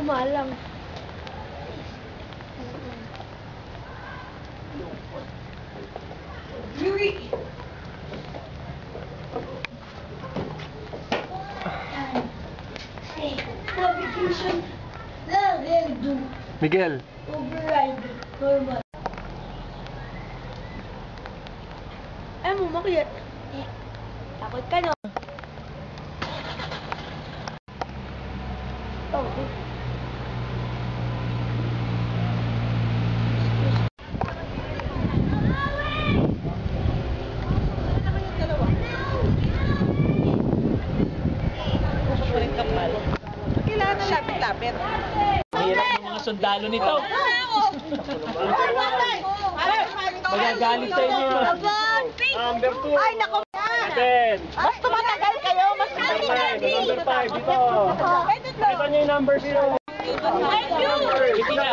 Umalang. Yuri! Navigation. Miguel. Override. Normal. Ay mo, makiyat. Takot ka, no? Oh, kailangan na lapit-lapit. Ang hirap ng mga sundalo nito. Magagalit sa inyo. Number 2. Ay, nako. 7. Mas tumatagal kayo, mas tumatagal. Number 5. Dito. Ito niyo yung numbers nyo. Ito na.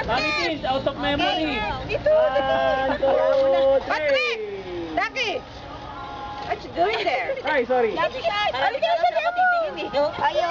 Mami Tins, out of memory. Ito. 1, 2, 3. Daki. What you doing there? Ay, sorry. Ano ka sa mo? Ayaw.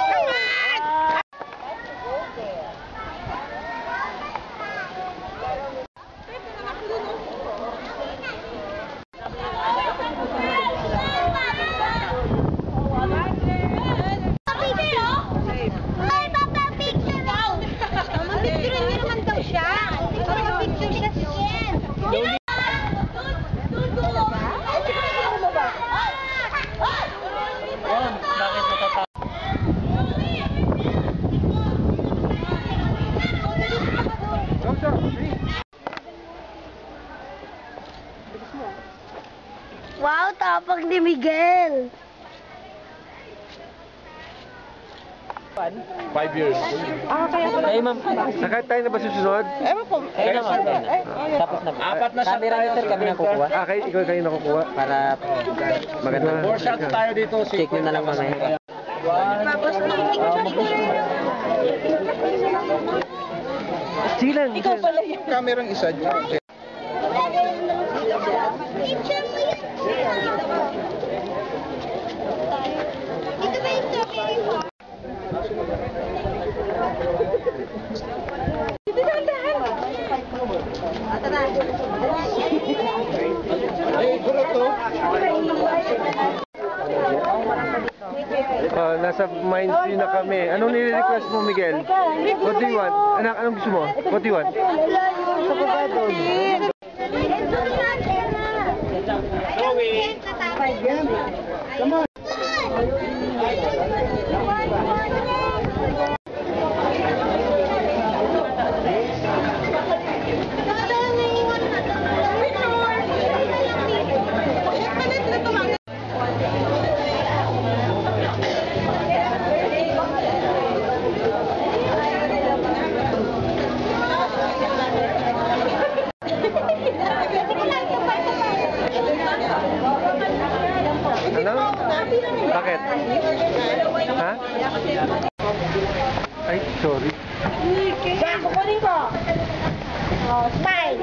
Bakit matatawa? wow, tapang ni Miguel. 5 years. Ay, ma'am. Nakahit tayo na ba susunod? Ewan po. Ayun na, ma'am. Tapos na. Apat na shot Camera sir, kami na kukuha. Ikaw kayo nakukuha? Para maganda. 4 shots tayo dito. Check nyo na lang mamaya. Silan. Ikaw pala yun. Kamerang isa dyan. Picture mo yan. Ito ba yung strawberry mo? Nasa Mines view na kami. Anong nire-request mo, Miguel? What do you want? Anak, anong gusto mo? What do you want? Sa baba doon. Come on. Ano? Bakit? Ha? Ay, sorry. Kukunin ko. Oh, smile.